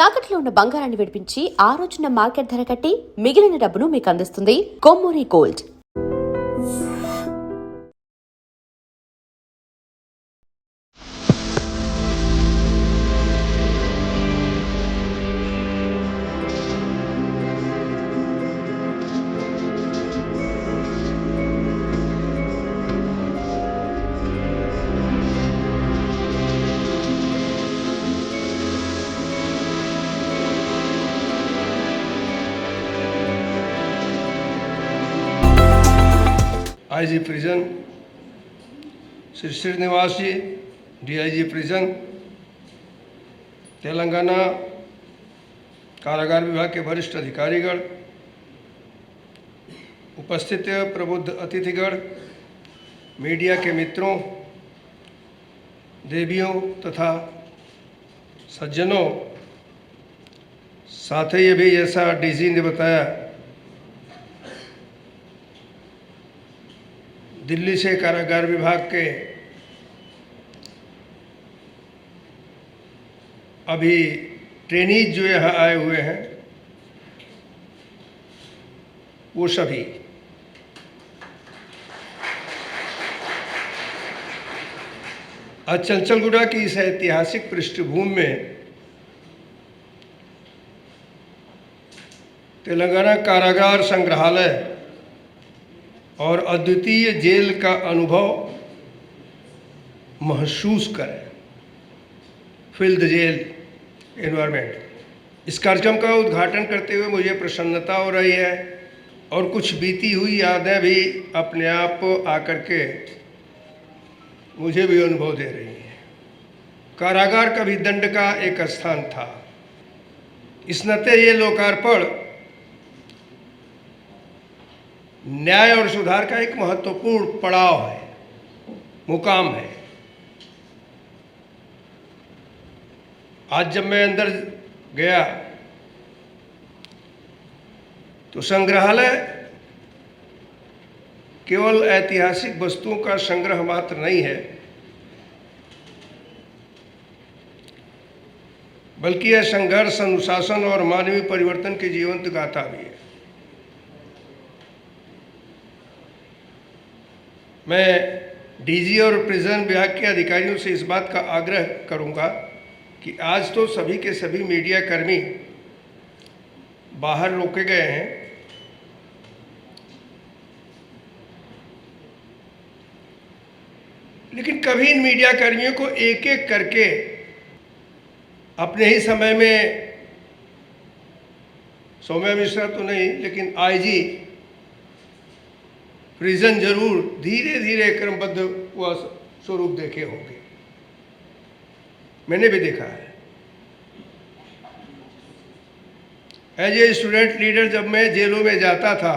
తాకట్లో ఉన్న బంగారాన్ని విడిపించి ఆ రోజున మార్కెట్ ధర కట్టి మిగిలిన డబ్బును మీకు అందిస్తుంది Kommuri gold. IG prison Shri Srinivas ji, DIG prison, Telangana कारागार विभाग के वरिष्ठ अधिकारीगण, उपस्थित प्रबुद्ध अतिथिगण, मीडिया के मित्रों, देवियों तथा सज्जनों, साथ ही ये भी जैसा डीजी ने बताया, दिल्ली से कारागार विभाग के अभी ट्रेनीज जो यहाँ आए हुए हैं वो सभी आज चंचलगुड़ा की इस ऐतिहासिक पृष्ठभूमि में तेलंगाना कारागार संग्रहालय और अद्वितीय जेल का अनुभव महसूस करें, फील द जेल एनवायरनमेंट। इस कार्यक्रम का उद्घाटन करते हुए मुझे प्रसन्नता हो रही है और कुछ बीती हुई यादें भी अपने आप आकर के मुझे भी अनुभव दे रही हैं। कारागार कभी दंड का एक स्थान था, इस नाते ये लोकार्पण न्याय और सुधार का एक महत्वपूर्ण पड़ाव है, मुकाम है। आज जब मैं अंदर गया तो संग्रहालय केवल ऐतिहासिक वस्तुओं का संग्रह मात्र नहीं है, बल्कि यह संघर्ष, अनुशासन और मानवीय परिवर्तन की जीवंत गाथा भी है। मैं डीजी और प्रिजन विभाग के अधिकारियों से इस बात का आग्रह करूंगा कि आज तो सभी के सभी मीडिया कर्मी बाहर रोके गए हैं, लेकिन कभी इन मीडिया कर्मियों को एक एक करके अपने ही समय में, सौम्या मिश्रा तो नहीं लेकिन आईजी प्रिजन जरूर धीरे धीरे क्रमबद्ध वह स्वरूप देखे होंगे, मैंने भी देखा है। एज ए स्टूडेंट लीडर जब मैं जेलों में जाता था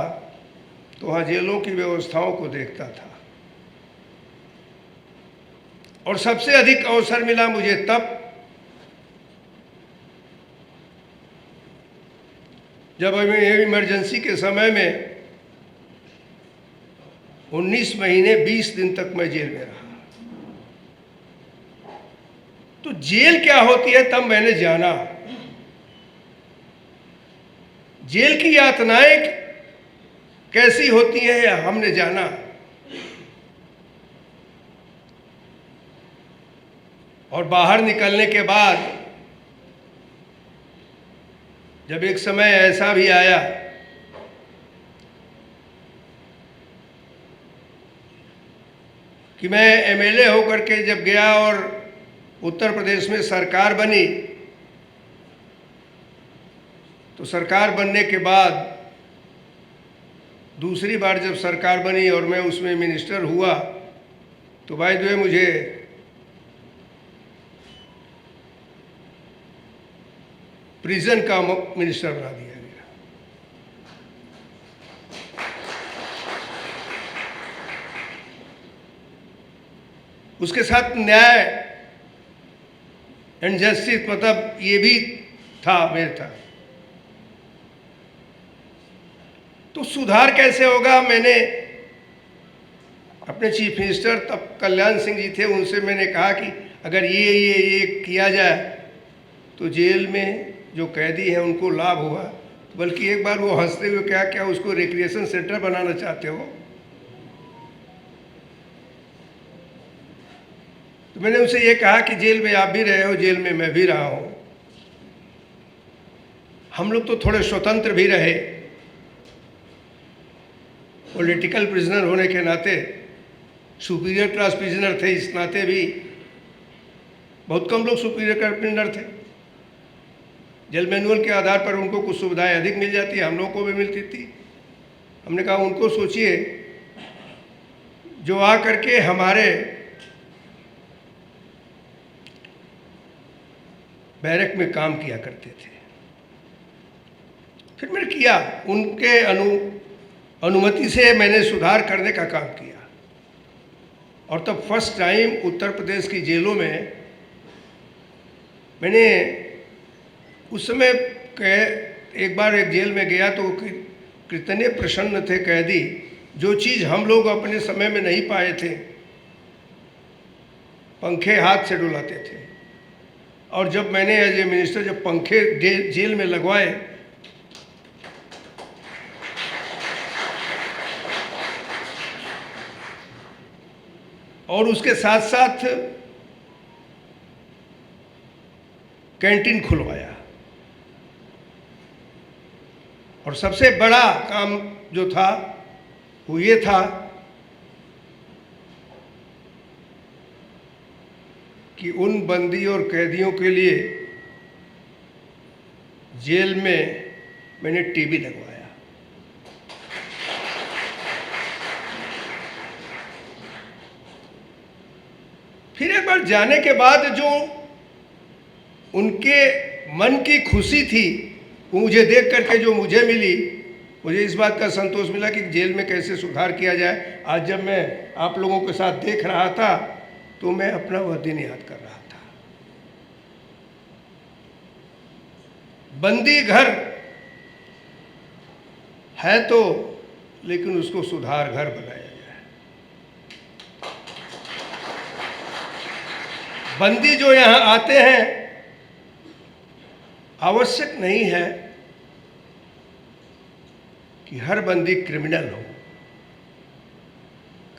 तो वहाँ जेलों की व्यवस्थाओं को देखता था, और सबसे अधिक अवसर मिला मुझे तब जब मैं इमरजेंसी के समय में 19 महीने 20 दिन तक मैं जेल में रहा। तो जेल क्या होती है तब मैंने जाना, जेल की यातनाएं कैसी होती हैं हमने जाना। और बाहर निकलने के बाद जब एक समय ऐसा भी आया कि मैं एमएलए होकर के जब गया और उत्तर प्रदेश में सरकार बनी, तो सरकार बनने के बाद दूसरी बार जब सरकार बनी और मैं उसमें मिनिस्टर हुआ तो बाय द वे मुझे प्रिजन का मिनिस्टर बना दिया गया। उसके साथ न्याय एंड जस्टिस, मतलब ये भी था मेरे था। तो सुधार कैसे होगा, मैंने अपने चीफ मिनिस्टर तब कल्याण सिंह जी थे, उनसे मैंने कहा कि अगर ये किया जाए तो जेल में जो कैदी हैं उनको लाभ हुआ, बल्कि एक बार वो हंसते हुए क्या उसको रिक्रिएशन सेंटर बनाना चाहते हो? तो मैंने उनसे ये कहा कि जेल में आप भी रहे हो, जेल में मैं भी रहा हूं, हम लोग तो थोड़े स्वतंत्र भी रहे। पॉलिटिकल प्रिजनर होने के नाते, सुपीरियर क्लास प्रिजनर थे, इस नाते भी बहुत कम लोग सुपीरियर क्लास प्रिजनर थे। जेल मैनुअल के आधार पर उनको कुछ सुविधाएं अधिक मिल जाती है, हम लोगों को भी मिलती थी। हमने कहा उनको सोचिए जो आ करके हमारे बैरक में काम किया करते थे। फिर मैंने किया, उनके अनुमति से मैंने सुधार करने का काम किया। और तब फर्स्ट टाइम उत्तर प्रदेश की जेलों में मैंने उस समय एक बार एक जेल में गया तो कितने प्रसन्न थे कैदी, जो चीज़ हम लोग अपने समय में नहीं पाए थे। पंखे हाथ से डुलाते थे, और जब मैंने एज ए मिनिस्टर जब पंखे जेल में लगवाए, और उसके साथ साथ कैंटीन खुलवाया, और सबसे बड़ा काम जो था वो ये था कि उन बंदी और कैदियों के लिए जेल में मैंने टीवी लगवाया। फिर एक बार जाने के बाद जो उनके मन की खुशी थी वो मुझे देख करके जो मुझे मिली, मुझे इस बात का संतोष मिला कि जेल में कैसे सुधार किया जाए। आज जब मैं आप लोगों के साथ देख रहा था तो मैं अपना वह दिन याद कर रहा था। बंदी घर है तो, लेकिन उसको सुधार घर बनाया जाए। बंदी जो यहां आते हैं, आवश्यक नहीं है कि हर बंदी क्रिमिनल हो।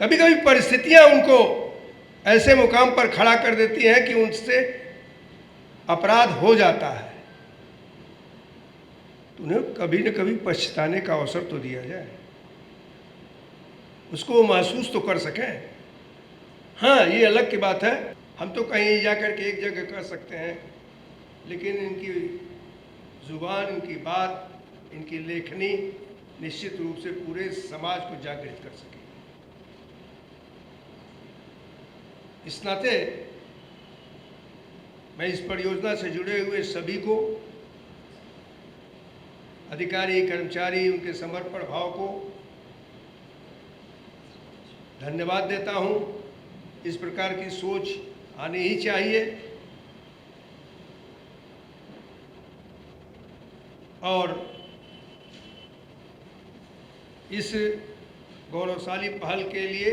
कभी कभी परिस्थितियां उनको ऐसे मुकाम पर खड़ा कर देती हैं कि उनसे अपराध हो जाता है, तो उन्हें कभी न कभी पछताने का अवसर तो दिया जाए, उसको महसूस तो कर सकें। हाँ, ये अलग की बात है, हम तो कहीं जाकर के एक जगह कर सकते हैं, लेकिन इनकी जुबान, इनकी बात, इनकी लेखनी निश्चित रूप से पूरे समाज को जागृत कर सके। इस नाते मैं इस परियोजना से जुड़े हुए सभी को, अधिकारी, कर्मचारी, उनके समर्पण भाव को धन्यवाद देता हूं। इस प्रकार की सोच आनी ही चाहिए, और इस गौरवशाली पहल के लिए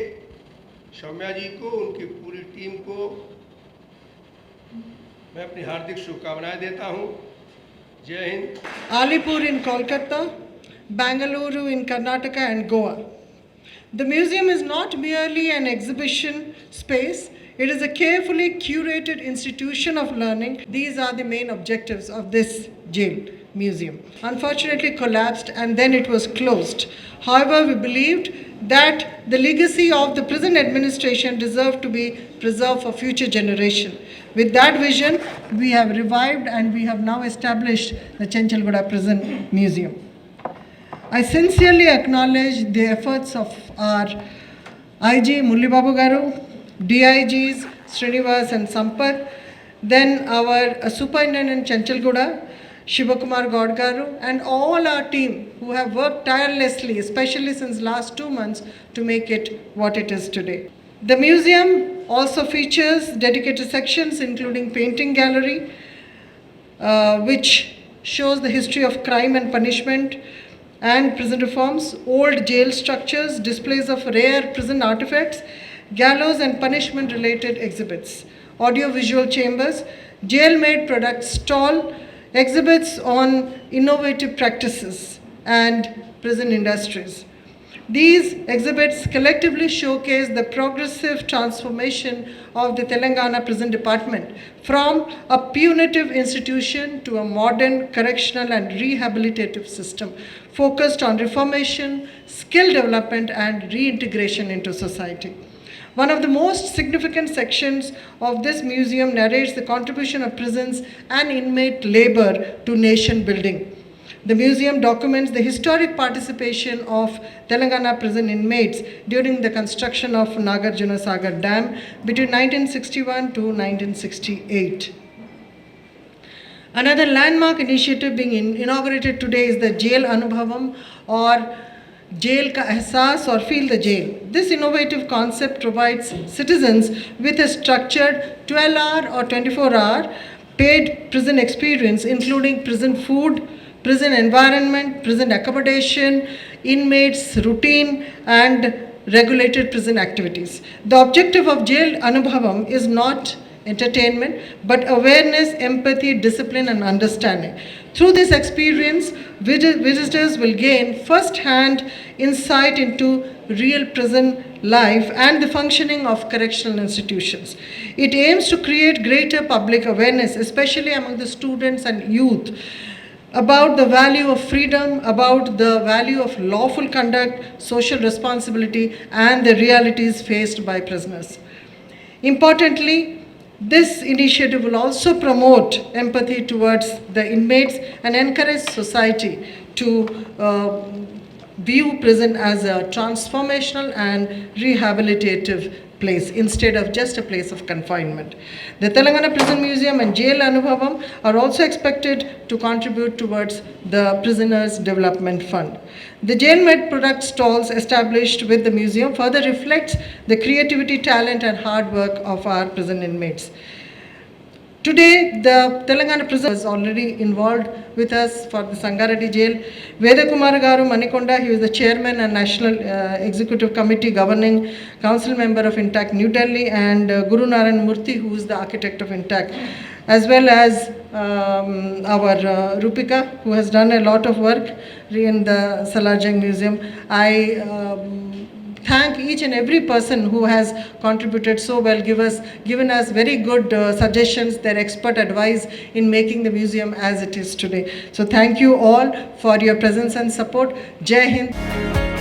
सौम्या जी को, उनकी पूरी टीम को मैं अपनी हार्दिक शुभकामनाएं देता हूं। जय Hind. Alipur in Kolkata, Bangalore in Karnataka and Goa. The museum is not merely an exhibition space, it is a carefully curated institution of learning. These are the main objectives of this jail museum. Unfortunately collapsed and then it was closed. However, we believed that the legacy of the prison administration deserved to be preserved for future generation. With that vision, we have revived and we have now established the Chenchalguda Prison Museum. I sincerely acknowledge the efforts of our IG Mulli Babu Garu, DIGs Srinivas and Sampath, then our Superintendent Chenchalguda, Shivakumar Gaud Garu, and all our team who have worked tirelessly, especially since last 2 months, to make it what it is today. The museum also features dedicated sections including painting gallery, which shows the history of crime and punishment and prison reforms, old jail structures, displays of rare prison artifacts, gallows and punishment related exhibits, audio visual chambers, jail made products stall, exhibits on innovative practices and prison industries. These exhibits collectively showcase the progressive transformation of the Telangana Prison Department from a punitive institution to a modern correctional and rehabilitative system focused on reformation, skill development, and reintegration into society. One of the most significant sections of this museum narrates the contribution of prisons and inmate labor to nation building. The museum documents the historic participation of Telangana prison inmates during the construction of Nagarjuna Sagar Dam between 1961 to 1968. Another landmark initiative being inaugurated today is the Jail Anubhavam, or Jail Ka Ehsaas, or Feel the Jail. This innovative concept provides citizens with a structured 12-hour or 24-hour paid prison experience, including prison food, prison environment, prison accommodation, inmates' routine, and regulated prison activities. The objective of Jail Anubhavam is not entertainment, but awareness, empathy, discipline, and understanding. Through this experience, visitors will gain first-hand insight into real prison life and the functioning of correctional institutions. It aims to create greater public awareness, especially among the students and youth, about the value of freedom, about the value of lawful conduct, social responsibility, and the realities faced by prisoners. Importantly, this initiative will also promote empathy towards the inmates and encourage society to view prison as a transformational and rehabilitative place instead of just a place of confinement. The Telangana Prison Museum and Jail Anubhavam are also expected to contribute towards the Prisoners Development Fund. The Jail Med product stalls established with the museum further reflects the creativity, talent, and hard work of our prison inmates. Today, the Telangana prison is already involved with us for the Sangareddy jail. Vedakumar Garu Manikonda, he was the chairman and National Executive Committee Governing Council member of Intact New Delhi, and Guru Narayan Murthy, who is the architect of Intact, as well as our Rupika, who has done a lot of work in the Salarjung Museum. I thank each and every person who has contributed so well, given us very good suggestions, their expert advice in making the museum as it is today. So thank you all for your presence and support. Jai Hind.